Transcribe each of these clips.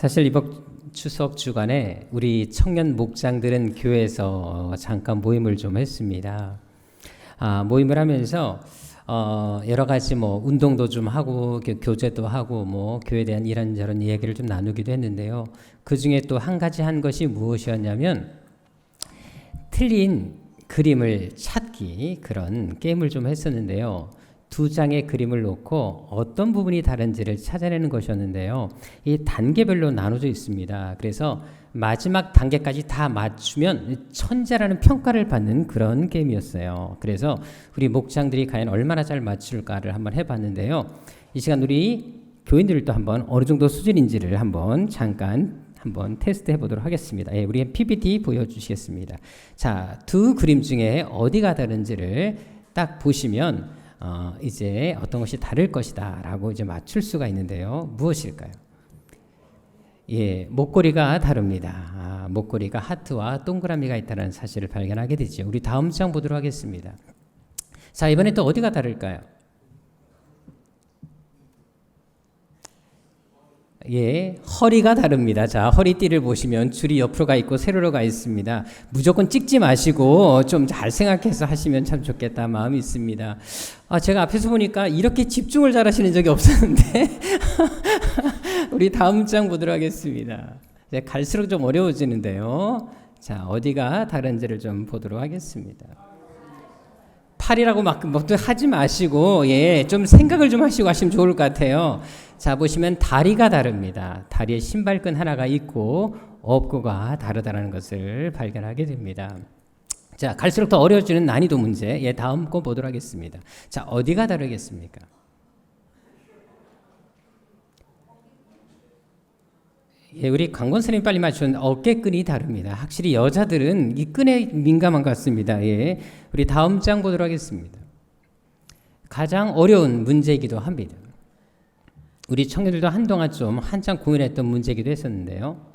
사실 이번 추석 주간에 우리 청년 목장들은 교회에서 잠깐 모임을 좀 했습니다. 모임을 하면서 여러 가지 운동도 좀 하고 교제도 하고 교회에 대한 이런저런 이야기를 좀 나누기도 했는데요. 그 중에 또 한 가지 한 것이 무엇이었냐면 틀린 그림을 찾기, 그런 게임을 좀 했었는데요. 두 장의 그림을 놓고 어떤 부분이 다른지를 찾아내는 것이었는데요. 이 단계별로 나눠져 있습니다. 그래서 마지막 단계까지 다 맞추면 천재라는 평가를 받는 그런 게임이었어요. 그래서 우리 목장들이 과연 얼마나 잘 맞출까를 한번 해봤는데요. 이 시간 우리 교인들도 한번 어느 정도 수준인지를 한번 테스트 해보도록 하겠습니다. 우리 PPT 보여주시겠습니다. 자, 두 그림 중에 어디가 다른지를 딱 보시면 이제 어떤 것이 다를 것이다 라고 이제 맞출 수가 있는데요. 무엇일까요? 목걸이가 다릅니다. 목걸이가 하트와 동그라미가 있다는 사실을 발견하게 되죠. 우리 다음 장 보도록 하겠습니다. 자, 이번에 또 어디가 다를까요? 허리가 다릅니다. 자, 허리띠를 보시면 줄이 옆으로 가 있고 세로로 가 있습니다. 무조건 찍지 마시고 좀 잘 생각해서 하시면 참 좋겠다 마음이 있습니다. 제가 앞에서 보니까 이렇게 집중을 잘 하시는 적이 없었는데 우리 다음 장 보도록 하겠습니다. 갈수록 좀 어려워지는데요. 자, 어디가 다른지를 좀 보도록 하겠습니다. 팔이라고 막 하지 마시고 좀 생각을 좀 하시고 하시면 좋을 것 같아요. 자, 보시면 다리가 다릅니다. 다리에 신발끈 하나가 있고 없고가 다르다는 것을 발견하게 됩니다. 자, 갈수록 더 어려워지는 난이도 문제. 다음 거 보도록 하겠습니다. 자, 어디가 다르겠습니까? 우리 강권 선생님 빨리 맞춘 어깨끈이 다릅니다. 확실히 여자들은 이 끈에 민감한 것 같습니다. 우리 다음 장 보도록 하겠습니다. 가장 어려운 문제이기도 합니다. 우리 청년들도 한동안 좀 한참 고민했던 문제이기도 했었는데요.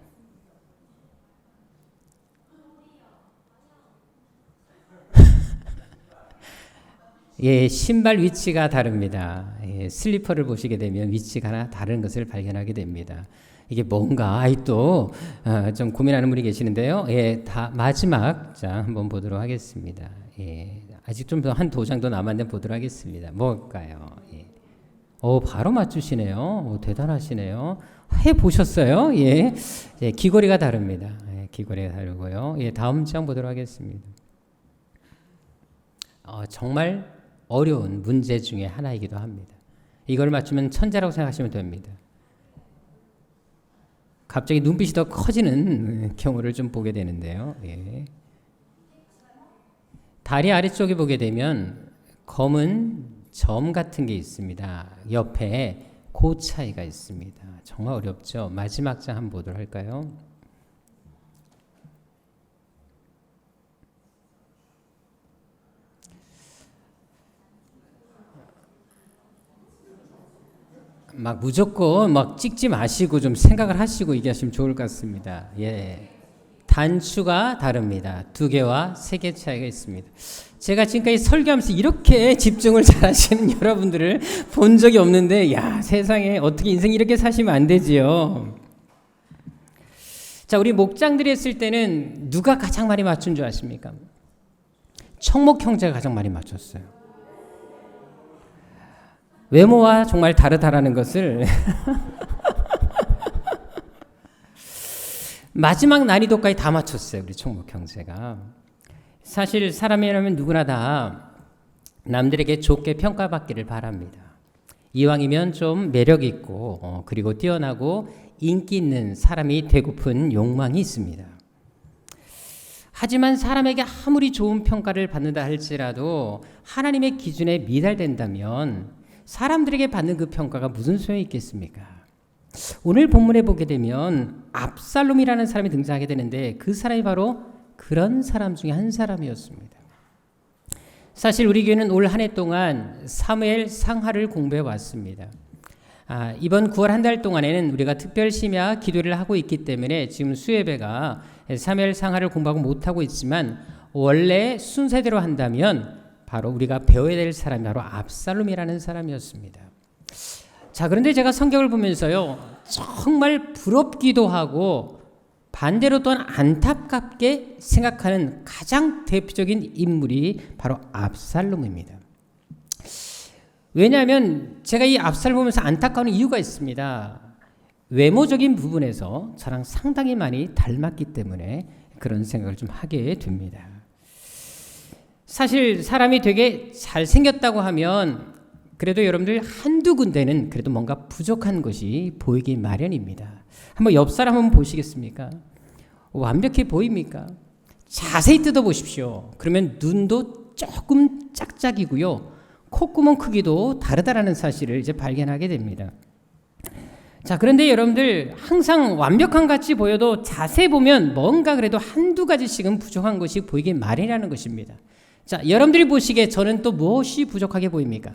신발 위치가 다릅니다. 슬리퍼를 보시게 되면 위치가 하나 다른 것을 발견하게 됩니다. 이게 뭔가 또 좀 고민하는 분이 계시는데요. 다 마지막 장 한번 보도록 하겠습니다. 아직 좀 더 한 두 장 더 남았는데 보도록 하겠습니다. 뭘까요? 바로 맞추시네요. 대단하시네요. 해보셨어요? 귀걸이가 다릅니다. 귀걸이가 다르고요. 다음 장 보도록 하겠습니다. 정말 어려운 문제 중에 하나이기도 합니다. 이걸 맞추면 천재라고 생각하시면 됩니다. 갑자기 눈빛이 더 커지는 경우를 좀 보게 되는데요. 다리 아래쪽에 보게 되면 검은 점 같은 게 있습니다. 옆에 그 차이가 있습니다. 정말 어렵죠. 마지막 장 한번 보도록 할까요? 무조건 찍지 마시고 좀 생각을 하시고 얘기하시면 좋을 것 같습니다. 단추가 다릅니다. 2개와 3개 차이가 있습니다. 제가 지금까지 설교하면서 이렇게 집중을 잘 하시는 여러분들을 본 적이 없는데, 세상에 어떻게 인생 이렇게 사시면 안 되지요. 자, 우리 목장들이 했을 때는 누가 가장 많이 맞춘 줄 아십니까? 청목 형제가 가장 많이 맞췄어요. 외모와 정말 다르다라는 것을 마지막 난이도까지 다 맞췄어요. 우리 청목 형제가. 사실 사람이라면 누구나 다 남들에게 좋게 평가받기를 바랍니다. 이왕이면 좀 매력 있고 그리고 뛰어나고 인기 있는 사람이 되고픈 욕망이 있습니다. 하지만 사람에게 아무리 좋은 평가를 받는다 할지라도 하나님의 기준에 미달된다면 사람들에게 받는 그 평가가 무슨 소용이 있겠습니까? 오늘 본문에 보게 되면 압살롬이라는 사람이 등장하게 되는데 그 사람이 바로 그런 사람 중에 한 사람이었습니다. 사실 우리 교회는 올 한 해 동안 사무엘 상하를 공부해 왔습니다. 이번 9월 한 달 동안에는 우리가 특별 심야 기도를 하고 있기 때문에 지금 수예배가 사무엘 상하를 공부하고 못하고 있지만 원래 순서대로 한다면 바로 우리가 배워야 될 사람이 바로 압살롬이라는 사람이었습니다. 자, 그런데 제가 성경을 보면서요, 정말 부럽기도 하고 반대로 또한 안타깝게 생각하는 가장 대표적인 인물이 바로 압살롬입니다. 왜냐하면 제가 이 압살롬을 보면서 안타까운 이유가 있습니다. 외모적인 부분에서 저랑 상당히 많이 닮았기 때문에 그런 생각을 좀 하게 됩니다. 사실 사람이 되게 잘생겼다고 하면 그래도 여러분들 한두 군데는 그래도 뭔가 부족한 것이 보이기 마련입니다. 한번 옆 사람 한번 보시겠습니까? 완벽해 보입니까? 자세히 뜯어보십시오. 그러면 눈도 조금 짝짝이고요. 콧구멍 크기도 다르다라는 사실을 이제 발견하게 됩니다. 자, 그런데 여러분들 항상 완벽한 같이 보여도 자세히 보면 뭔가 그래도 한두 가지씩은 부족한 것이 보이기 마련이라는 것입니다. 자, 여러분들이 보시기에 저는 또 무엇이 부족하게 보입니까?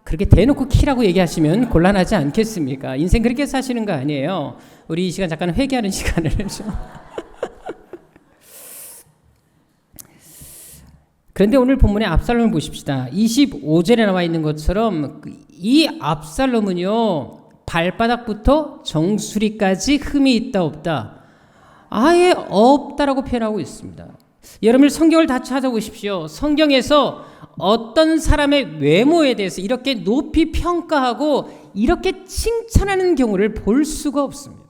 그렇게 대놓고 키라고 얘기하시면 곤란하지 않겠습니까? 인생 그렇게 사시는 거 아니에요. 우리 이 시간 잠깐 회개하는 시간을 좀. 그런데 오늘 본문의 압살롬을 보십시다. 25절에 나와 있는 것처럼 이 압살롬은요, 발바닥부터 정수리까지 흠이 있다 없다, 아예 없다라고 표현하고 있습니다. 여러분 성경을 다 찾아보십시오. 성경에서 어떤 사람의 외모에 대해서 이렇게 높이 평가하고 이렇게 칭찬하는 경우를 볼 수가 없습니다.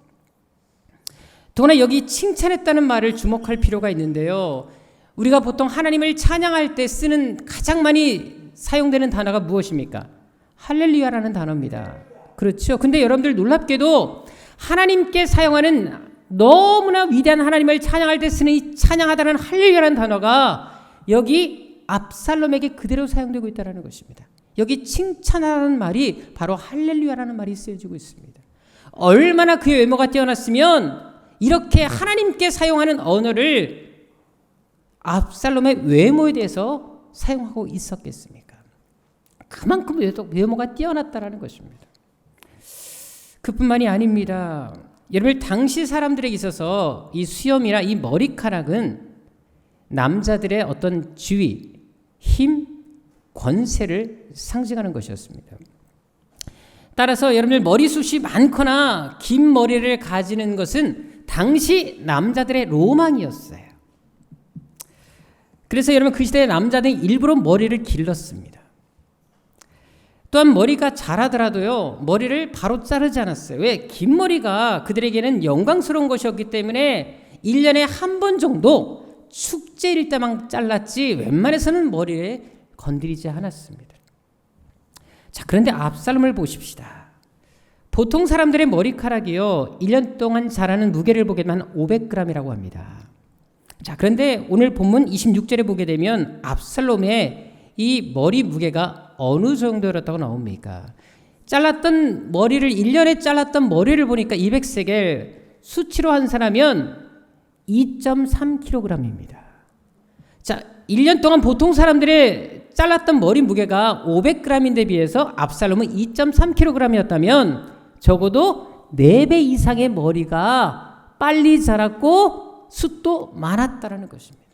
더구나 여기 칭찬했다는 말을 주목할 필요가 있는데요. 우리가 보통 하나님을 찬양할 때 쓰는 가장 많이 사용되는 단어가 무엇입니까? 할렐루야라는 단어입니다. 그렇죠. 근데 여러분들 놀랍게도 하나님께 사용하는 너무나 위대한 하나님을 찬양할 때 쓰는 이 찬양하다는 할렐루야라는 단어가 여기 압살롬에게 그대로 사용되고 있다는 것입니다. 여기 칭찬하라는 말이 바로 할렐루야라는 말이 쓰여지고 있습니다. 얼마나 그의 외모가 뛰어났으면 이렇게 하나님께 사용하는 언어를 압살롬의 외모에 대해서 사용하고 있었겠습니까? 그만큼 외모가 뛰어났다는 것입니다. 그뿐만이 아닙니다. 여러분 당시 사람들에게 있어서 이 수염이나 이 머리카락은 남자들의 어떤 지위, 힘, 권세를 상징하는 것이었습니다. 따라서 여러분들 머리숱이 많거나 긴 머리를 가지는 것은 당시 남자들의 로망이었어요. 그래서 여러분 그 시대의 남자들이 일부러 머리를 길렀습니다. 또한 머리가 자라더라도요, 머리를 바로 자르지 않았어요. 왜? 긴 머리가 그들에게는 영광스러운 것이었기 때문에 1년에 한 번 정도 축제일 때만 잘랐지 웬만해서는 머리에 건드리지 않았습니다. 자, 그런데 압살롬을 보십시다. 보통 사람들의 머리카락이요, 1년 동안 자라는 무게를 보게 되면 한 500g이라고 합니다. 자, 그런데 오늘 본문 26절에 보게 되면 압살롬의 이 머리 무게가 어느 정도였다고 나옵니까? 잘랐던 머리를 1년에 잘랐던 머리를 보니까 200세겔, 수치로 환산하면 2.3kg입니다. 자, 1년 동안 보통 사람들의 잘랐던 머리 무게가 500g인데 비해서 압살롬은 2.3kg이었다면 적어도 4배 이상의 머리가 빨리 자랐고 숱도 많았다는 것입니다.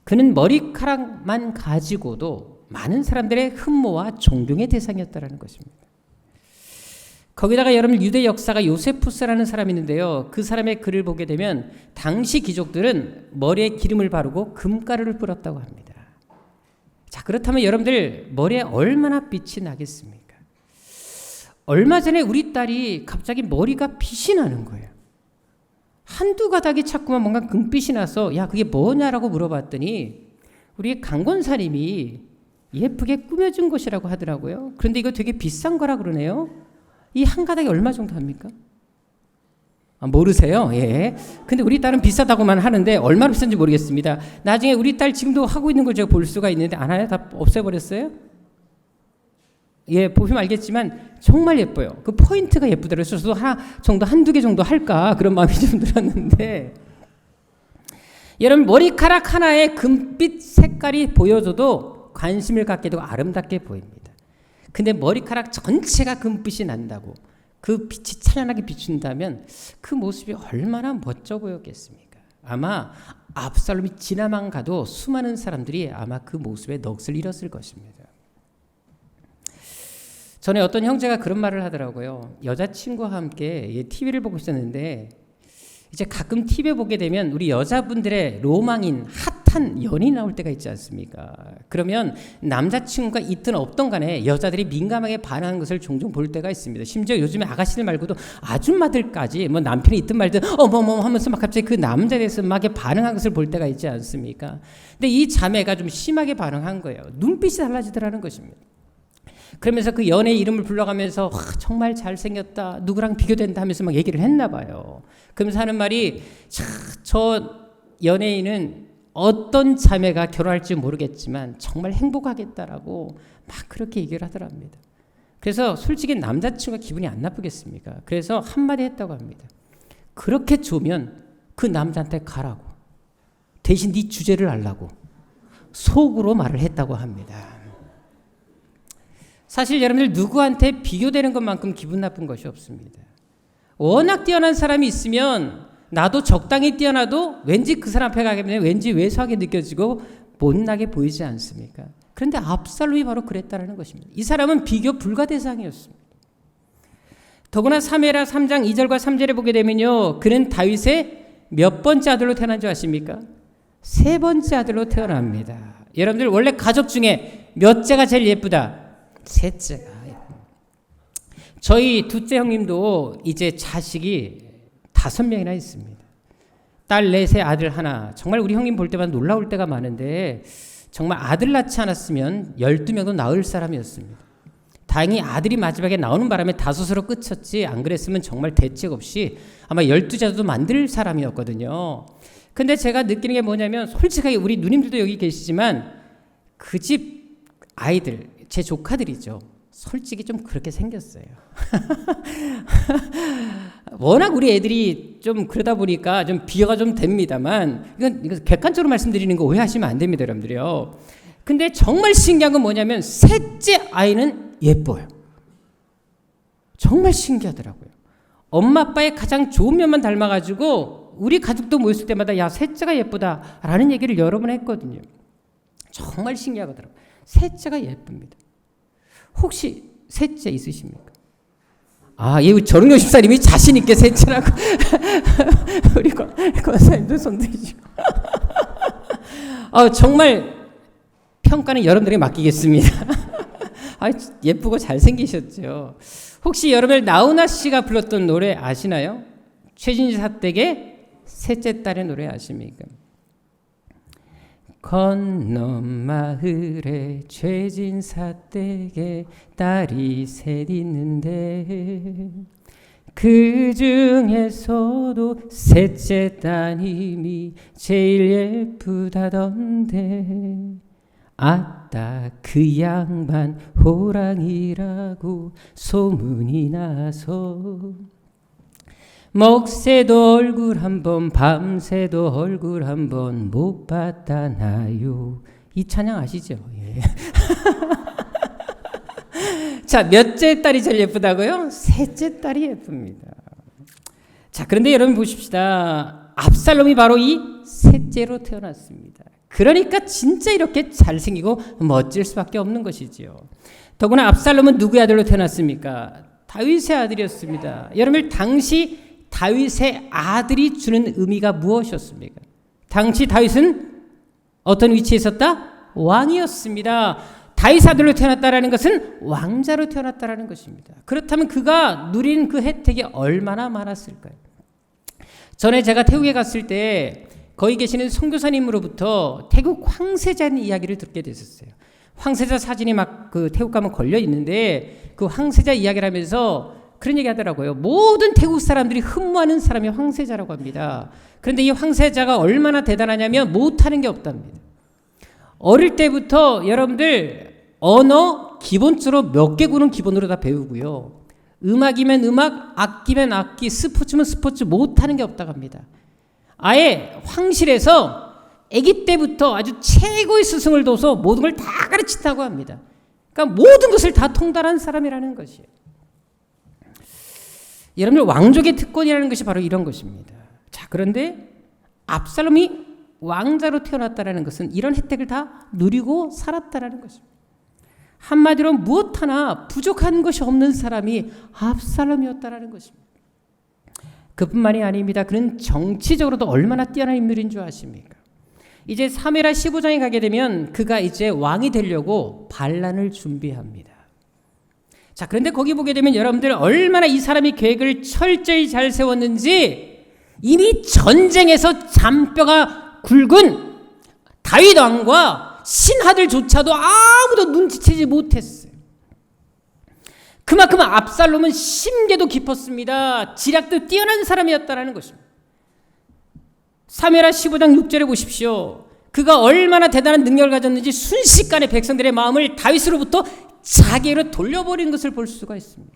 그는 머리카락만 가지고도 많은 사람들의 흠모와 존경의 대상이었다는 것입니다. 거기다가 여러분 유대 역사가 요세푸스라는 사람이 있는데요. 그 사람의 글을 보게 되면 당시 귀족들은 머리에 기름을 바르고 금가루를 뿌렸다고 합니다. 자, 그렇다면 여러분들 머리에 얼마나 빛이 나겠습니까? 얼마 전에 우리 딸이 갑자기 머리가 빛이 나는 거예요. 한두 가닥이 자꾸만 뭔가 금빛이 나서 야, 그게 뭐냐라고 물어봤더니 우리 강권사님이 예쁘게 꾸며준 것이라고 하더라고요. 그런데 이거 되게 비싼 거라 그러네요. 이 한 가닥이 얼마 정도 합니까? 아, 모르세요? 예. 근데 우리 딸은 비싸다고만 하는데 얼마나 비싼지 모르겠습니다. 나중에 우리 딸 지금도 하고 있는 걸 제가 볼 수가 있는데 안 해요? 다 없애버렸어요? 예, 보시면 알겠지만 정말 예뻐요. 그 포인트가 예쁘더라고요. 저도 하나 정도, 한두 개 정도 할까 그런 마음이 좀 들었는데, 여러분 머리카락 하나에 금빛 색깔이 보여줘도 관심을 갖게 되고 아름답게 보입니다. 근데 머리카락 전체가 금빛이 난다고, 그 빛이 찬란하게 비춘다면 그 모습이 얼마나 멋져 보였겠습니까? 아마 압살롬이 지나만 가도 수많은 사람들이 아마 그 모습에 넋을 잃었을 것입니다. 전에 어떤 형제가 그런 말을 하더라고요. 여자친구와 함께 TV를 보고 있었는데 이제 가끔 TV에 보게 되면 우리 여자분들의 로망인 핫한 연인이 나올 때가 있지 않습니까? 그러면 남자친구가 있든 없든 간에 여자들이 민감하게 반하는 것을 종종 볼 때가 있습니다. 심지어 요즘에 아가씨들 말고도 아줌마들까지 뭐 남편이 있든 말든 어머머 하면서 막 갑자기 그 남자에 대해서 막 반응한 것을 볼 때가 있지 않습니까? 근데 이 자매가 좀 심하게 반응한 거예요. 눈빛이 달라지더라는 것입니다. 그러면서 그 연애 이름을 불러가면서 정말 잘생겼다, 누구랑 비교된다 하면서 막 얘기를 했나 봐요. 그러면서 하는 말이 저 연예인은 어떤 자매가 결혼할지 모르겠지만 정말 행복하겠다라고 막 그렇게 얘기를 하더랍니다. 그래서 솔직히 남자친구가 기분이 안 나쁘겠습니까? 그래서 한마디 했다고 합니다. 그렇게 좋으면 그 남자한테 가라고, 대신 네 주제를 알라고 속으로 말을 했다고 합니다. 사실 여러분들 누구한테 비교되는 것만큼 기분 나쁜 것이 없습니다. 워낙 뛰어난 사람이 있으면 나도 적당히 뛰어나도 왠지 그 사람 앞에 가게 되면 왠지 왜소하게 느껴지고 못나게 보이지 않습니까? 그런데 압살롬이 바로 그랬다는 것입니다. 이 사람은 비교 불가 대상이었습니다. 더구나 사무엘하 3장 2절과 3절에 보게 되면요, 그는 다윗의 몇 번째 아들로 태어난 줄 아십니까? 세 번째 아들로 태어납니다. 여러분들 원래 가족 중에 몇째가 제일 예쁘다? 셋째가. 저희 둘째 형님도 이제 자식이 5명이나 있습니다. 딸 4세, 아들 1. 정말 우리 형님 볼 때마다 놀라울 때가 많은데 정말 아들 낳지 않았으면 12명도 낳을 사람이었습니다. 다행히 아들이 마지막에 나오는 바람에 5으로 끝쳤지, 안 그랬으면 정말 대책 없이 아마 12자도 만들 사람이었거든요. 근데 제가 느끼는 게 뭐냐면, 솔직하게 우리 누님들도 여기 계시지만 그 집 아이들, 제 조카들이죠. 솔직히 좀 그렇게 생겼어요. 워낙 우리 애들이 좀 그러다 보니까 좀 비교가 좀 됩니다만, 이건 객관적으로 말씀드리는 거 오해하시면 안 됩니다, 여러분들이요. 근데 정말 신기한 건 뭐냐면 셋째 아이는 예뻐요. 정말 신기하더라고요. 엄마 아빠의 가장 좋은 면만 닮아가지고 우리 가족도 모였을 때마다 야, 셋째가 예쁘다라는 얘기를 여러 번 했거든요. 정말 신기하더라고요. 셋째가 예쁩니다. 혹시 셋째 있으십니까? 아, 예, 저런 교집사님이 자신 있게 셋째라고 우리 권사님도 손드시고 정말 평가는 여러분들에게 맡기겠습니다. 예쁘고 잘생기셨죠. 혹시 여러분들 나훈아 씨가 불렀던 노래 아시나요? 최진지 사댁의 셋째 딸의 노래 아십니까? 건너 마을에 최진 사댁에 딸이 셋 있는데 그 중에서도 셋째 따님이 제일 예쁘다던데 아따 그 양반 호랑이라고 소문이 나서 먹새도 얼굴 한번 밤새도 얼굴 한번 못 봤다나요. 이 찬양 아시죠? 예. 자, 몇째 딸이 제일 예쁘다고요? 셋째 딸이 예쁩니다. 자, 그런데 여러분 보십시다. 압살롬이 바로 이 셋째로 태어났습니다. 그러니까 진짜 이렇게 잘생기고 멋질 수밖에 없는 것이지요. 더구나 압살롬은 누구의 아들로 태어났습니까? 다윗의 아들이었습니다. 여러분, 당시 다윗의 아들이 주는 의미가 무엇이었습니까? 당시 다윗은 어떤 위치에 있었다? 왕이었습니다. 다윗 아들로 태어났다라는 것은 왕자로 태어났다라는 것입니다. 그렇다면 그가 누린 그 혜택이 얼마나 많았을까요? 전에 제가 태국에 갔을 때 거기 계시는 선교사님으로부터 태국 황새자는 이야기를 듣게 됐었어요. 황새자 사진이 막 그 태국 가면 걸려 있는데 그 황새자 이야기를 하면서 그런 얘기 하더라고요. 모든 태국 사람들이 흠모하는 사람이 황새자라고 합니다. 그런데 이 황새자가 얼마나 대단하냐면 못하는 게 없답니다. 어릴 때부터 여러분들 언어 기본적으로 몇 개국은 기본으로 다 배우고요. 음악이면 음악, 악기면 악기, 스포츠면 스포츠 못하는 게 없다고 합니다. 아예 황실에서 아기 때부터 아주 최고의 스승을 둬서 모든 걸 다 가르친다고 합니다. 그러니까 모든 것을 다 통달한 사람이라는 것이에요. 여러분들 왕족의 특권이라는 것이 바로 이런 것입니다. 자, 그런데 압살롬이 왕자로 태어났다라는 것은 이런 혜택을 다 누리고 살았다라는 것입니다. 한마디로 무엇 하나 부족한 것이 없는 사람이 압살롬이었다라는 것입니다. 그뿐만이 아닙니다. 그는 정치적으로도 얼마나 뛰어난 인물인 줄 아십니까? 이제 사무엘하 15장에 가게 되면 그가 이제 왕이 되려고 반란을 준비합니다. 자, 그런데 거기 보게 되면 여러분들 얼마나 이 사람이 계획을 철저히 잘 세웠는지 이미 전쟁에서 잔뼈가 굵은 다윗 왕과 신하들조차도 아무도 눈치채지 못했어요. 그만큼 압살롬은 심계도 깊었습니다. 지략도 뛰어난 사람이었다는 것입니다. 사무엘하 15장 6절에 보십시오. 그가 얼마나 대단한 능력을 가졌는지 순식간에 백성들의 마음을 다윗으로부터 자기로 돌려버린 것을 볼 수가 있습니다.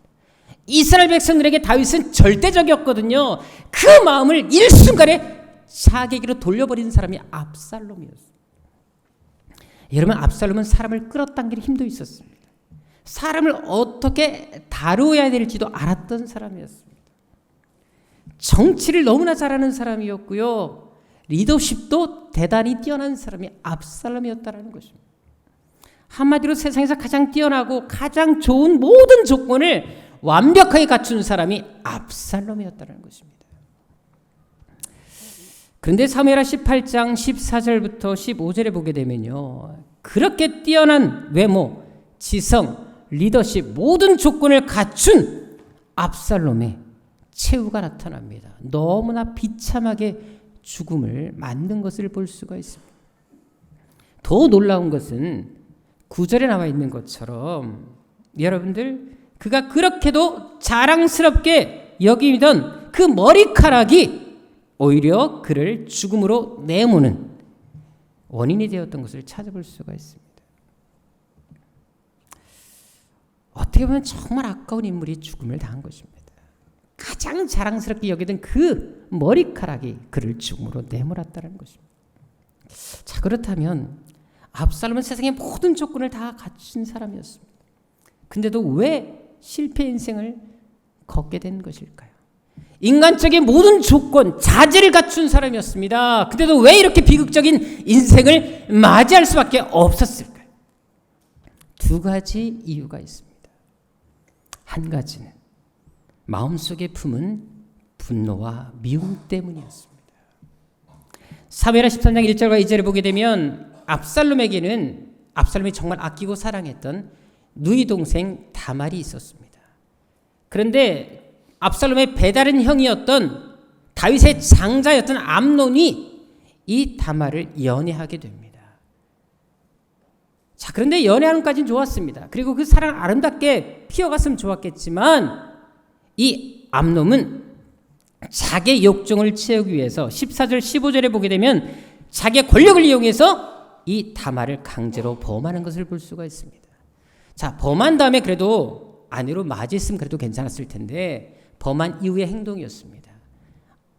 이스라엘 백성들에게 다윗은 절대적이었거든요. 그 마음을 일순간에 자기에게로 돌려버린 사람이 압살롬이었어요. 여러분, 압살롬은 사람을 끌어당기는 힘도 있었습니다. 사람을 어떻게 다루어야 될지도 알았던 사람이었습니다. 정치를 너무나 잘하는 사람이었고요. 리더십도 대단히 뛰어난 사람이 압살롬이었다는 것입니다. 한마디로 세상에서 가장 뛰어나고 가장 좋은 모든 조건을 완벽하게 갖춘 사람이 압살롬이었다는 것입니다. 그런데 사무엘하 18장 14절부터 15절에 보게 되면요, 그렇게 뛰어난 외모, 지성, 리더십 모든 조건을 갖춘 압살롬의 최후가 나타납니다. 너무나 비참하게 죽음을 맞는 것을 볼 수가 있습니다. 더 놀라운 것은 9절에 나와 있는 것처럼 여러분들, 그가 그렇게도 자랑스럽게 여기던 그 머리카락이 오히려 그를 죽음으로 내모는 원인이 되었던 것을 찾아볼 수가 있습니다. 어떻게 보면 정말 아까운 인물이 죽음을 당한 것입니다. 가장 자랑스럽게 여기던 그 머리카락이 그를 죽음으로 내몰았다는 것입니다. 자, 그렇다면 압살롬은 세상의 모든 조건을 다 갖춘 사람이었습니다. 근데도 왜 실패 인생을 걷게 된 것일까요? 인간적인 모든 조건, 자질을 갖춘 사람이었습니다. 근데도 왜 이렇게 비극적인 인생을 맞이할 수밖에 없었을까요? 두 가지 이유가 있습니다. 한 가지는 마음속에 품은 분노와 미움 때문이었습니다. 사무엘하 13장 1절과 2절을 보게 되면 압살롬이 정말 아끼고 사랑했던 누이 동생 다말이 있었습니다. 그런데 압살롬의 배다른 형이었던 다윗의 장자였던 암논이 이 다말을 연애하게 됩니다. 자, 그런데 연애하는 것까지는 좋았습니다. 그리고 그 사랑 아름답게 피어갔으면 좋았겠지만 이 암논은 자기의 욕정을 채우기 위해서 14절 15절에 보게 되면 자기의 권력을 이용해서 이 다말을 강제로 범하는 것을 볼 수가 있습니다. 자, 범한 다음에 그래도 아내로 맞이했으면 그래도 괜찮았을 텐데 범한 이후의 행동이었습니다.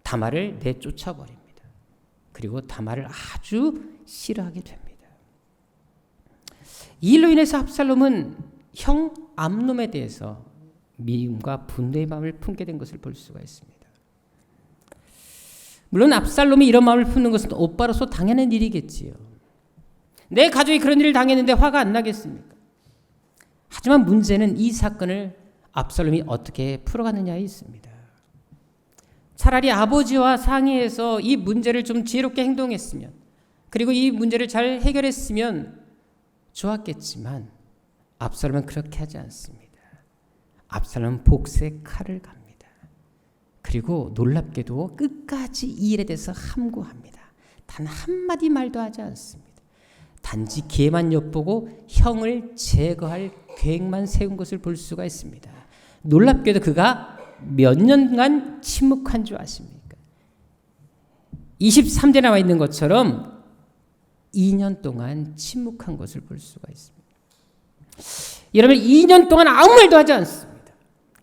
다말을 내쫓아버립니다. 그리고 다말을 아주 싫어하게 됩니다. 이 일로 인해서 압살롬은 형 암논에 대해서 미움과 분노의 마음을 품게 된 것을 볼 수가 있습니다. 물론 압살롬이 이런 마음을 품는 것은 오빠로서 당연한 일이겠지요. 내 가족이 그런 일을 당했는데 화가 안 나겠습니까? 하지만 문제는 이 사건을 압살롬이 어떻게 풀어가느냐에 있습니다. 차라리 아버지와 상의해서 이 문제를 좀 지혜롭게 행동했으면, 그리고 이 문제를 잘 해결했으면 좋았겠지만 압살롬은 그렇게 하지 않습니다. 압살롬은 복수의 칼을 갑니다. 그리고 놀랍게도 끝까지 이 일에 대해서 함구합니다. 단 한마디 말도 하지 않습니다. 단지 기회만 엿보고 형을 제거할 계획만 세운 것을 볼 수가 있습니다. 놀랍게도 그가 몇 년간 침묵한 줄 아십니까? 23대 나와 있는 것처럼 2년 동안 침묵한 것을 볼 수가 있습니다. 여러분, 2년 동안 아무 말도 하지 않습니다.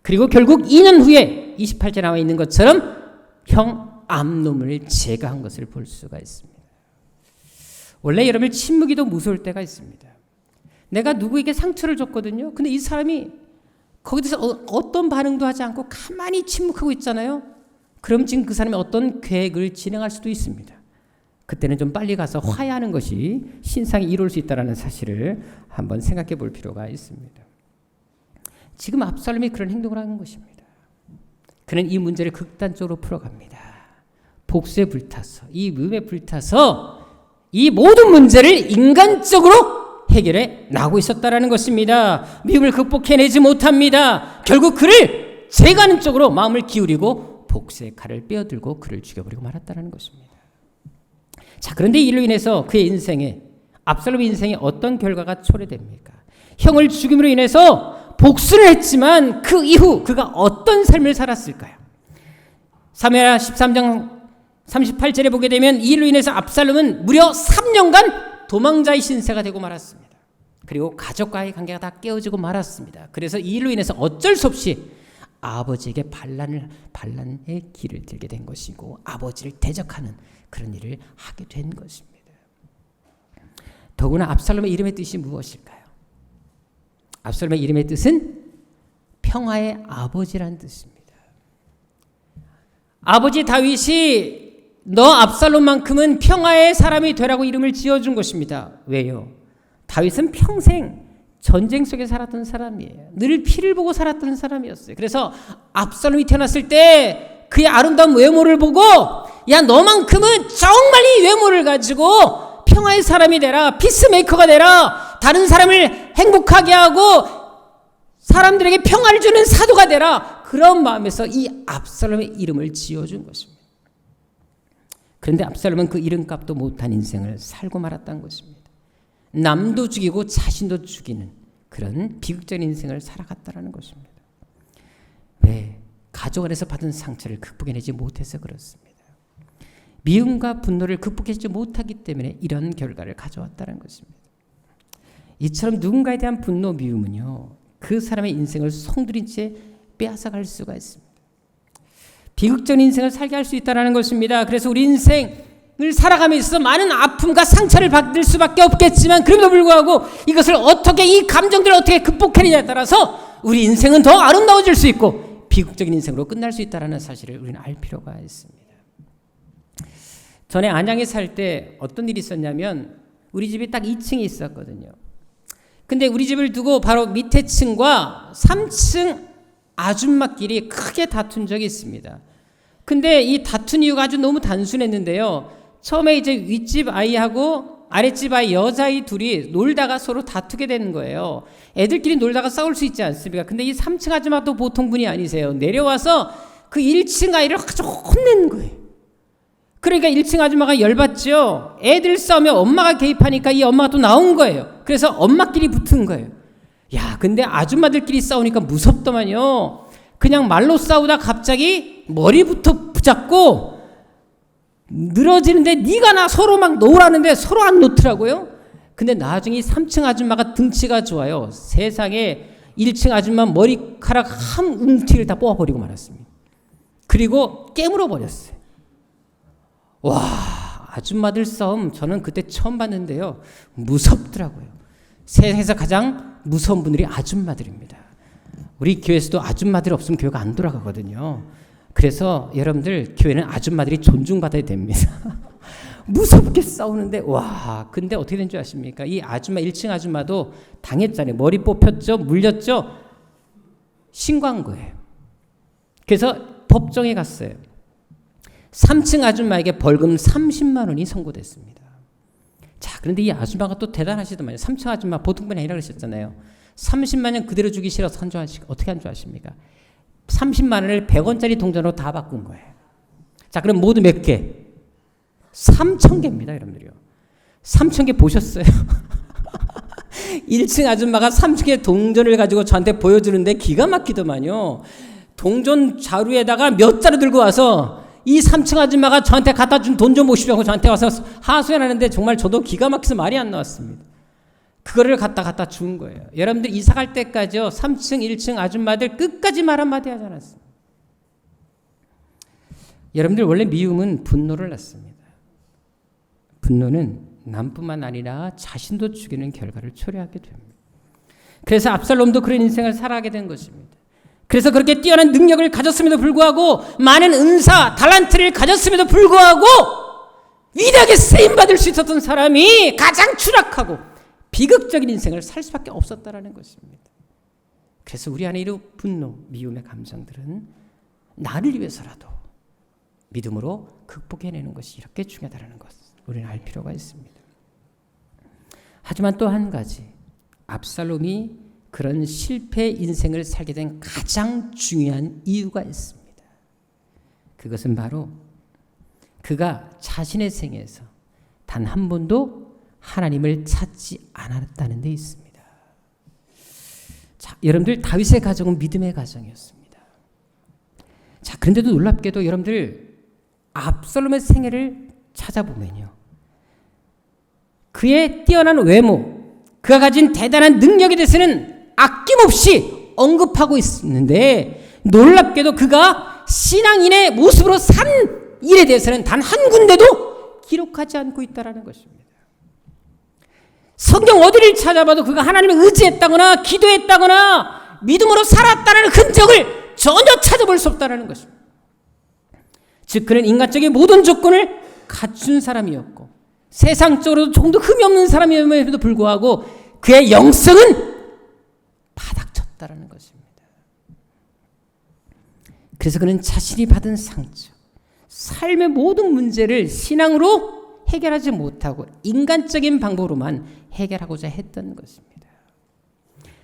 그리고 결국 2년 후에 28제 나와 있는 것처럼 형 암논을 제거한 것을 볼 수가 있습니다. 원래 여러분, 침묵이 더 무서울 때가 있습니다. 내가 누구에게 상처를 줬거든요. 근데 이 사람이 거기에 대해서 어떤 반응도 하지 않고 가만히 침묵하고 있잖아요. 그럼 지금 그 사람이 어떤 계획을 진행할 수도 있습니다. 그때는 좀 빨리 가서 화해하는 것이 신상이 이룰 수 있다는 사실을 한번 생각해 볼 필요가 있습니다. 지금 압살롬이 그런 행동을 하는 것입니다. 그는 이 문제를 극단적으로 풀어갑니다. 복수에 불타서, 이 미움에 불타서 이 모든 문제를 인간적으로 해결해 나가고 있었다는 것입니다. 미움을 극복해내지 못합니다. 결국 그를 제거하는 쪽으로 마음을 기울이고 복수의 칼을 빼어들고 그를 죽여버리고 말았다는 것입니다. 자, 그런데 이로 인해서 그의 인생에, 압살롬의 인생에 어떤 결과가 초래됩니까? 형을 죽임으로 인해서 복수를 했지만 그 이후 그가 어떤 삶을 살았을까요? 사무엘하 13장 38절에 보게 되면 이로 인해서 압살롬은 무려 3년간 도망자의 신세가 되고 말았습니다. 그리고 가족과의 관계가 다 깨어지고 말았습니다. 그래서 이로 인해서 어쩔 수 없이 아버지에게 반란의 길을 들게 된 것이고 아버지를 대적하는 그런 일을 하게 된 것입니다. 더구나 압살롬의 이름의 뜻이 무엇일까요? 압살롬의 이름의 뜻은 평화의 아버지라는 뜻입니다. 아버지 다윗이 너 압살롬만큼은 평화의 사람이 되라고 이름을 지어준 것입니다. 왜요? 다윗은 평생 전쟁 속에 살았던 사람이에요. 늘 피를 보고 살았던 사람이었어요. 그래서 압살롬이 태어났을 때 그의 아름다운 외모를 보고 야, 너만큼은 정말 이 외모를 가지고 평화의 사람이 되라, 피스메이커가 되라, 다른 사람을 행복하게 하고 사람들에게 평화를 주는 사도가 되라, 그런 마음에서 이 압살롬의 이름을 지어준 것입니다. 그런데 압살롬은 그 이름값도 못한 인생을 살고 말았다는 것입니다. 남도 죽이고 자신도 죽이는 그런 비극적인 인생을 살아갔다는 것입니다. 왜? 가족 안에서 받은 상처를 극복해내지 못해서 그렇습니다. 미움과 분노를 극복하지 못하기 때문에 이런 결과를 가져왔다는 것입니다. 이처럼 누군가에 대한 분노, 미움은요, 그 사람의 인생을 송두린 채 빼앗아갈 수가 있습니다. 비극적인 인생을 살게 할 수 있다는 것입니다. 그래서 우리 인생을 살아감에 있어서 많은 아픔과 상처를 받을 수밖에 없겠지만 그럼에도 불구하고 이것을 어떻게, 이 감정들을 어떻게 극복해내냐에 따라서 우리 인생은 더 아름다워질 수 있고 비극적인 인생으로 끝날 수 있다는 사실을 우리는 알 필요가 있습니다. 전에 안양에 살 때 어떤 일이 있었냐면 우리 집이 딱 2층이 있었거든요. 근데 우리 집을 두고 바로 밑에 층과 3층 아줌마끼리 크게 다툰 적이 있습니다. 근데 이 다툰 이유가 아주 너무 단순했는데요. 처음에 이제 윗집 아이하고 아랫집 아이 여자아이 둘이 놀다가 서로 다투게 되는 거예요. 애들끼리 놀다가 싸울 수 있지 않습니까? 근데 이 3층 아줌마도 보통 분이 아니세요. 내려와서 그 1층 아이를 아주 혼내는 거예요. 그러니까 1층 아줌마가 열받죠. 애들 싸우면 엄마가 개입하니까 이 엄마가 또 나온 거예요. 그래서 엄마끼리 붙은 거예요. 야, 근데 아줌마들끼리 싸우니까 무섭더만요. 그냥 말로 싸우다 갑자기 머리부터 붙잡고 늘어지는데 네가 나 서로 막 놓으라는데 서로 안 놓더라고요. 근데 나중에 3층 아줌마가 등치가 좋아요. 세상에 1층 아줌마 머리카락 한 움티를 다 뽑아버리고 말았습니다. 그리고 깨물어 버렸어요. 와, 아줌마들 싸움 저는 그때 처음 봤는데요. 무섭더라고요. 세상에서 가장 무서운 분들이 아줌마들입니다. 우리 교회에서도 아줌마들 없으면 교회가 안 돌아가거든요. 그래서 여러분들 교회는 아줌마들이 존중받아야 됩니다. 무섭게 싸우는데 와, 근데 어떻게 된 줄 아십니까? 이 아줌마 1층 아줌마도 당했잖아요. 머리 뽑혔죠, 물렸죠, 신고한 거예요. 그래서 법정에 갔어요. 3층 아줌마에게 벌금 30만 원이 선고됐습니다. 자, 그런데 이 아줌마가 또 대단하시더만요. 3층 아줌마 보통 분이 아니라고 그러셨잖아요. 30만 원 그대로 주기 싫어서 어떻게 한 줄 아십니까? 30만 원을 100원짜리 동전으로 다 바꾼 거예요. 자, 그럼 모두 몇 개? 3,000개입니다, 여러분들이요. 3,000개 보셨어요? 1층 아줌마가 3,000개 동전을 가지고 저한테 보여주는데 기가 막히더만요. 동전 자루에다가 몇 자루 들고 와서 이 3층 아줌마가 저한테 갖다 준 돈 좀 보시라고 저한테 와서 하소연하는데 정말 저도 기가 막혀서 말이 안 나왔습니다. 그거를 갖다 준 거예요. 여러분들 이사 갈 때까지요, 3층, 1층 아줌마들 끝까지 말 한마디 하지 않았습니다. 여러분들 원래 미움은 분노를 낳습니다. 분노는 남뿐만 아니라 자신도 죽이는 결과를 초래하게 됩니다. 그래서 압살롬도 그런 인생을 살아가게 된 것입니다. 그래서 그렇게 뛰어난 능력을 가졌음에도 불구하고 많은 은사, 달란트를 가졌음에도 불구하고 위대하게 쓰임받을 수 있었던 사람이 가장 추락하고 비극적인 인생을 살 수밖에 없었다는 것입니다. 그래서 우리 안에 이런 분노, 미움의 감정들은 나를 위해서라도 믿음으로 극복해내는 것이 이렇게 중요하다는 것을 우리는 알 필요가 있습니다. 하지만 또 한 가지, 압살롬이 그런 실패 인생을 살게 된 가장 중요한 이유가 있습니다. 그것은 바로 그가 자신의 생에서 단 한 번도 하나님을 찾지 않았다는 데 있습니다. 자, 여러분들 다윗의 가정은 믿음의 가정이었습니다. 자, 그런데도 놀랍게도 여러분들 압살롬의 생애를 찾아보면요, 그의 뛰어난 외모, 그가 가진 대단한 능력에 대해서는 아낌없이 언급하고 있는데, 놀랍게도 그가 신앙인의 모습으로 산 일에 대해서는 단 한 군데도 기록하지 않고 있다는 것입니다. 성경 어디를 찾아봐도 그가 하나님을 의지했다거나 기도했다거나 믿음으로 살았다는 흔적을 전혀 찾아볼 수 없다는 것입니다. 즉 그는 인간적인 모든 조건을 갖춘 사람이었고 세상적으로도 조금도 흠이 없는 사람임에도 불구하고 그의 영성은 바닥쳤다는 것입니다. 그래서 그는 자신이 받은 상처, 삶의 모든 문제를 신앙으로 해결하지 못하고 인간적인 방법으로만 해결하고자 했던 것입니다.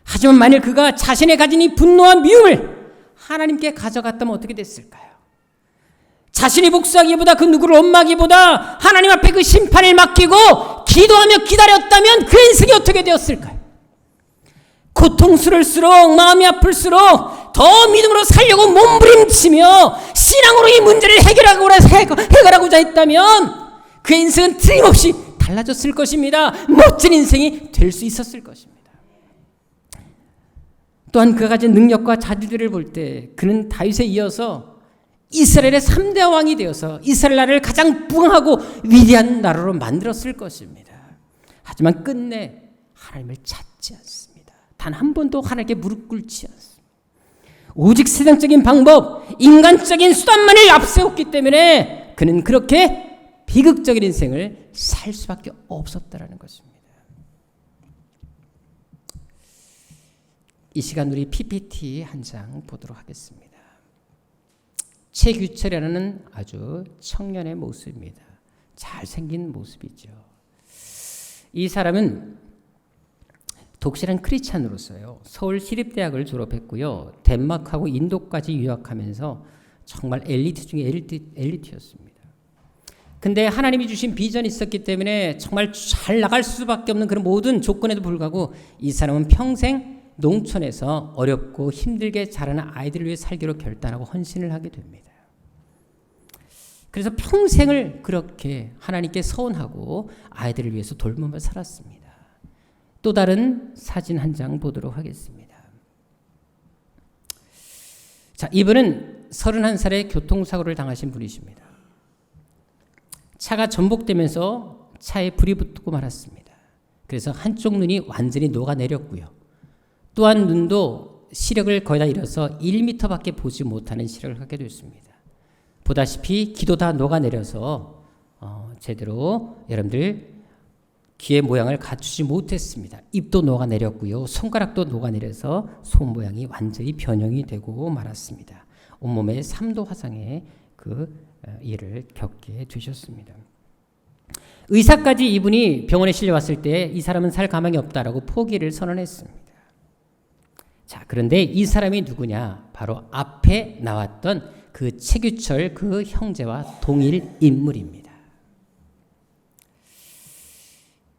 하지만 만일 그가 자신의 가진 이 분노와 미움을 하나님께 가져갔다면 어떻게 됐을까요? 자신이 복수하기보다 그 누구를 원망하기보다 하나님 앞에 그 심판을 맡기고 기도하며 기다렸다면 그 인생이 어떻게 되었을까요? 고통스러울수록 마음이 아플수록 더 믿음으로 살려고 몸부림치며 신앙으로 이 문제를 해결하고자 했다면 그 인생은 틀림없이 달라졌을 것입니다. 멋진 인생이 될 수 있었을 것입니다. 또한 그가 가진 능력과 자질들을 볼 때 그는 다윗에 이어서 이스라엘의 3대 왕이 되어서 이스라엘 나라를 가장 부강하고 위대한 나라로 만들었을 것입니다. 하지만 끝내 하나님을 찾지 않습니다. 단 한 번도 하나님께 무릎 꿇지 않습니다. 오직 세상적인 방법, 인간적인 수단만을 앞세웠기 때문에 그는 그렇게 비극적인 인생을 살 수밖에 없었다는 것입니다. 이 시간 우리 PPT 한 장 보도록 하겠습니다. 최규철이라는 아주 청년의 모습입니다. 잘생긴 모습이죠. 이 사람은 독실한 크리스찬으로서요, 서울 시립대학을 졸업했고요, 덴마크하고 인도까지 유학하면서 정말 엘리트 중에 엘리트였습니다. 근데 하나님이 주신 비전이 있었기 때문에 정말 잘 나갈 수밖에 없는 그런 모든 조건에도 불구하고 이 사람은 평생 농촌에서 어렵고 힘들게 자라는 아이들을 위해 살기로 결단하고 헌신을 하게 됩니다. 그래서 평생을 그렇게 하나님께 서원하고 아이들을 위해서 돌보며 살았습니다. 또 다른 사진 한 장 보도록 하겠습니다. 자, 이분은 31살에 교통사고를 당하신 분이십니다. 차가 전복되면서 차에 불이 붙고 말았습니다. 그래서 한쪽 눈이 완전히 녹아내렸고요. 또한 눈도 시력을 거의 다 잃어서 1m밖에 보지 못하는 시력을 갖게 됐습니다. 보다시피 귀도 다 녹아내려서 제대로 여러분들 귀의 모양을 갖추지 못했습니다. 입도 녹아내렸고요. 손가락도 녹아내려서 손 모양이 완전히 변형이 되고 말았습니다. 온몸에 3도 화상의 그 일을 겪게 되셨습니다. 의사까지 이분이 병원에 실려왔을 때 이 사람은 살 가망이 없다라고 포기를 선언했습니다. 자, 그런데 이 사람이 누구냐? 바로 앞에 나왔던 그 최규철 그 형제와 동일 인물입니다.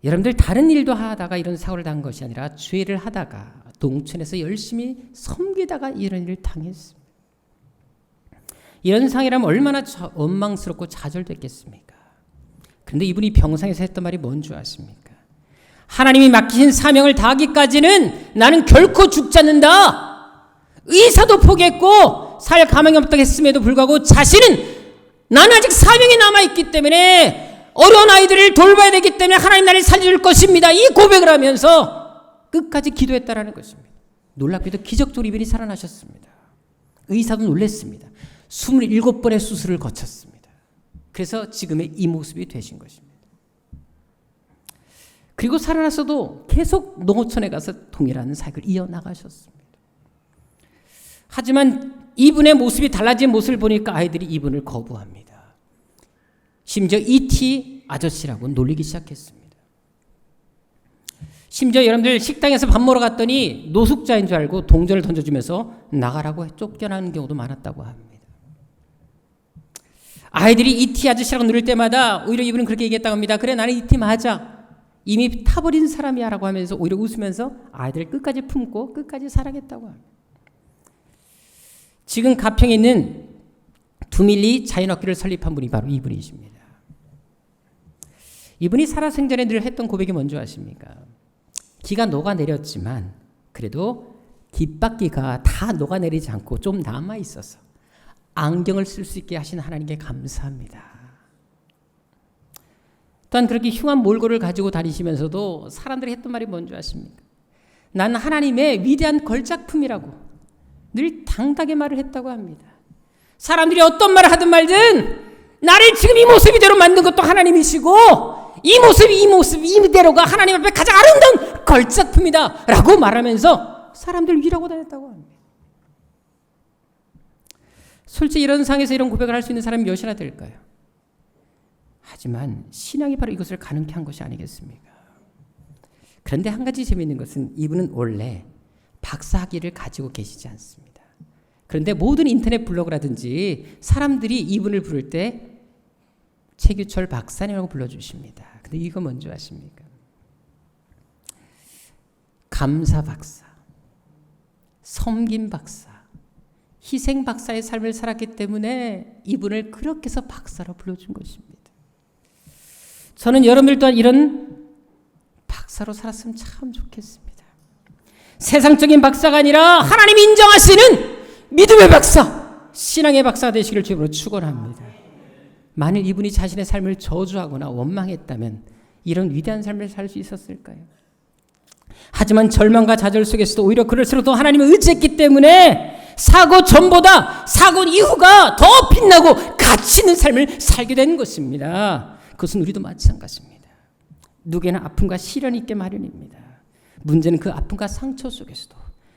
여러분들 다른 일도 하다가 이런 사고를 당한 것이 아니라 죄를 하다가 농촌에서 열심히 섬기다가 이런 일을 당했습니다. 이런 상이라면 얼마나 원망스럽고 좌절됐겠습니까? 그런데 이분이 병상에서 했던 말이 뭔 줄 아십니까? 하나님이 맡기신 사명을 다하기까지는 나는 결코 죽지 않는다. 의사도 포기했고 살 가망이 없다고 했음에도 불구하고 자신은 나는 아직 사명이 남아있기 때문에 어려운 아이들을 돌봐야 되기 때문에 하나님 나를 살려줄 것입니다. 이 고백을 하면서 끝까지 기도했다라는 것입니다. 놀랍게도 기적적으로 이분이 살아나셨습니다. 의사도 놀랐습니다. 27번의 수술을 거쳤습니다. 그래서 지금의 이 모습이 되신 것입니다. 그리고 살아나서도 계속 농어촌에 가서 동일한 사역을 이어나가셨습니다. 하지만 이분의 모습이 달라진 모습을 보니까 아이들이 이분을 거부합니다. 심지어 E.T. 아저씨라고 놀리기 시작했습니다. 심지어 여러분들 식당에서 밥 먹으러 갔더니 노숙자인 줄 알고 동전을 던져주면서 나가라고 쫓겨나는 경우도 많았다고 합니다. 아이들이 E.T. 아저씨라고 누를 때마다 오히려 이분은 그렇게 얘기했다고 합니다. 그래, 나는 E.T. 맞아. 이미 타버린 사람이야 라고 하면서 오히려 웃으면서 아이들을 끝까지 품고 끝까지 사랑했다고 합니다. 지금 가평에 있는 두밀리 자연학교를 설립한 분이 바로 이분이십니다. 이분이 살아생전에 늘 했던 고백이 뭔지 아십니까? 기가 녹아내렸지만 그래도 깃바퀴가 다 녹아내리지 않고 좀 남아있어서 안경을 쓸 수 있게 하신 하나님께 감사합니다. 또한 그렇게 흉한 몰골을 가지고 다니시면서도 사람들이 했던 말이 뭔지 아십니까? 난 하나님의 위대한 걸작품이라고 늘 당당하게 말을 했다고 합니다. 사람들이 어떤 말을 하든 말든 나를 지금 이 모습 이대로 만든 것도 하나님이시고 이 모습 이대로가 하나님 앞에 가장 아름다운 걸작품이다 라고 말하면서 사람들 위라고 다녔다고 합니다. 솔직히 이런 상에서 이런 고백을 할 수 있는 사람이 몇이나 될까요? 하지만 신앙이 바로 이것을 가능케 한 것이 아니겠습니까? 그런데 한 가지 재미있는 것은 이분은 원래 박사학위를 가지고 계시지 않습니다. 그런데 모든 인터넷 블로그라든지 사람들이 이분을 부를 때 최규철 박사님이라고 불러주십니다. 근데 이거 뭔지 아십니까? 감사 박사, 섬김 박사, 희생 박사의 삶을 살았기 때문에 이분을 그렇게 해서 박사로 불러준 것입니다. 저는 여러분들 또한 이런 박사로 살았으면 참 좋겠습니다. 세상적인 박사가 아니라 하나님이 인정하시는 믿음의 박사, 신앙의 박사가 되시기를 주님으로 축원합니다. 만일 이분이 자신의 삶을 저주하거나 원망했다면 이런 위대한 삶을 살 수 있었을까요? 하지만 절망과 좌절 속에서도 오히려 그럴수록 더 하나님을 의지했기 때문에 사고 전보다 사고 이후가 더 빛나고 가치 있는 삶을 살게 된 것입니다. 그것은 우리도 마찬가지입니다. 누구나 아픔과 시련이 있게 마련입니다. 문제는 그 아픔과 상처 속에서도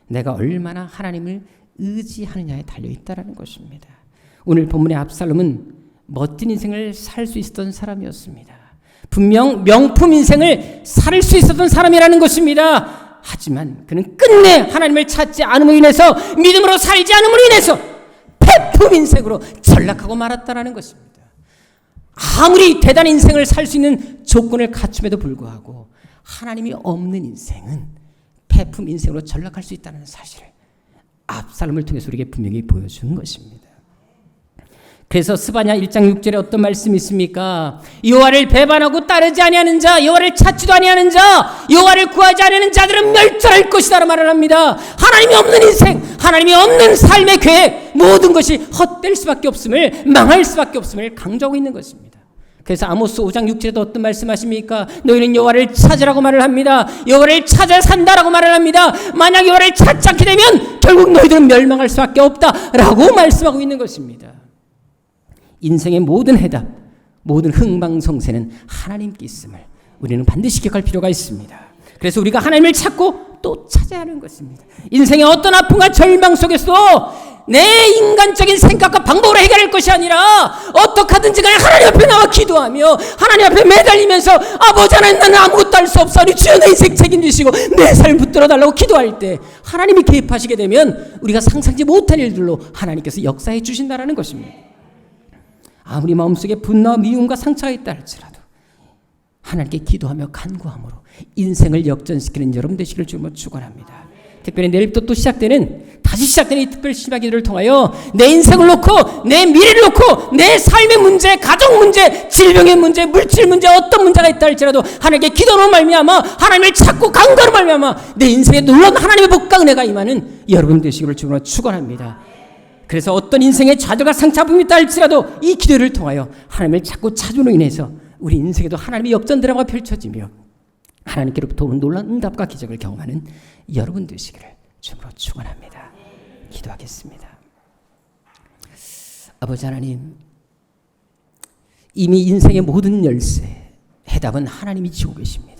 내가 얼마나 하나님을 의지하느냐에 달려있다는 것입니다. 오늘 본문의 압살롬은 멋진 인생을 살 수 있었던 사람이었습니다. 분명 명품 인생을 살 수 있었던 사람이라는 것입니다. 하지만 그는 끝내 하나님을 찾지 않음으로 인해서 믿음으로 살지 않음으로 인해서 폐품 인생으로 전락하고 말았다는 것입니다. 아무리 대단한 인생을 살 수 있는 조건을 갖춤에도 불구하고 하나님이 없는 인생은 폐품 인생으로 전락할 수 있다는 사실을 압살롬을 통해서 우리에게 분명히 보여주는 것입니다. 그래서 스바냐 1장 6절에 어떤 말씀이 있습니까? 여호와를 배반하고 따르지 아니하는 자, 여호와를 찾지도 아니하는 자, 여호와를 구하지 아니하는 자들은 멸절할 것이다 말을 합니다. 하나님이 없는 인생, 하나님이 없는 삶의 계획, 모든 것이 헛될 수밖에 없음을, 망할 수밖에 없음을 강조하고 있는 것입니다. 그래서 아모스 5장 6절에도 어떤 말씀하십니까? 너희는 여호와를 찾으라고 말을 합니다. 여호와를 찾아 산다라고 말을 합니다. 만약 여호와를 찾지 않게 되면 결국 너희들은 멸망할 수밖에 없다라고 말씀하고 있는 것입니다. 인생의 모든 해답, 모든 흥망성쇠는 하나님께 있음을 우리는 반드시 기억할 필요가 있습니다. 그래서 우리가 하나님을 찾고 또 찾아야 하는 것입니다. 인생의 어떤 아픔과 절망 속에서도 내 인간적인 생각과 방법으로 해결할 것이 아니라 어떻게 하든지 간에 하나님 앞에 나와 기도하며 하나님 앞에 매달리면서 아버지 하나님, 나는 아무것도 할 수 없사오니 주여 내 인생 책임지시고 내 삶 붙들어 달라고 기도할 때 하나님이 개입하시게 되면 우리가 상상지 못한 일들로 하나님께서 역사해 주신다는 것입니다. 아무리 마음속에 분노와 미움과 상처가 있다 할지라도 하나님께 기도하며 간구함으로 인생을 역전시키는 여러분 되시기를 주님으로 축원합니다. 특별히 내일부터 또 다시 시작되는 이 특별 심화 기도를 통하여 내 인생을 놓고 내 미래를 놓고 내 삶의 문제, 가정 문제, 질병의 문제, 물질 문제, 어떤 문제가 있다 할지라도 하나님께 기도로 말미암아 하나님을 찾고 간구로 말미암아 내 인생에 놀라운 하나님의 복과 은혜가 임하는 여러분 되시기를 주님으로 축원합니다. 그래서 어떤 인생의 좌절과 상처 아픔이 있다 할지라도 이 기도를 통하여 하나님을 찾고 찾음으로 인해서 우리 인생에도 하나님의 역전 드라마가 펼쳐지며 하나님께로부터 오는 놀라운 응답과 기적을 경험하는 여러분 되시기를 주님으로 축원합니다. 기도하겠습니다. 아버지 하나님, 이미 인생의 모든 열쇠, 해답은 하나님이 지고 계십니다.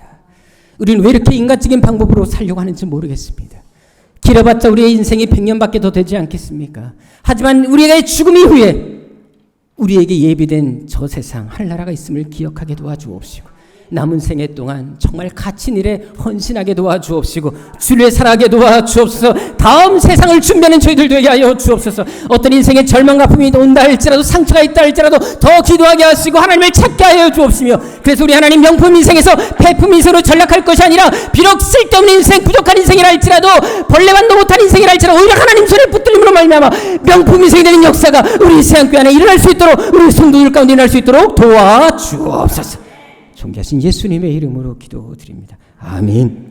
우리는 왜 이렇게 인간적인 방법으로 살려고 하는지 모르겠습니다. 길어봤자 우리의 인생이 100년밖에 더 되지 않겠습니까? 하지만 우리의 죽음 이후에 우리에게 예비된 저 세상 하늘나라가 있음을 기억하게 도와주옵시고, 남은 생애 동안 정말 갇힌 일에 헌신하게 도와주옵시고, 주를 살아가게 도와주옵소서. 다음 세상을 준비하는 저희들 되게 하여 주옵소서. 어떤 인생의 절망과 아픔이 온다 할지라도, 상처가 있다 할지라도 더 기도하게 하시고 하나님을 찾게 하여 주옵시며, 그래서 우리 하나님 명품 인생에서 폐품 인생으로 전락할 것이 아니라, 비록 쓸데없는 인생, 부족한 인생이라 할지라도, 벌레만도 못한 인생이라 할지라도 오히려 하나님 손에 붙들림으로 말미암아 명품 인생이 되는 역사가 우리 세상교회 안에 일어날 수 있도록, 우리 성도들 가운데 일어날 수 있도록 도와주옵소서. 존귀하신 예수님의 이름으로 기도드립니다. 아멘.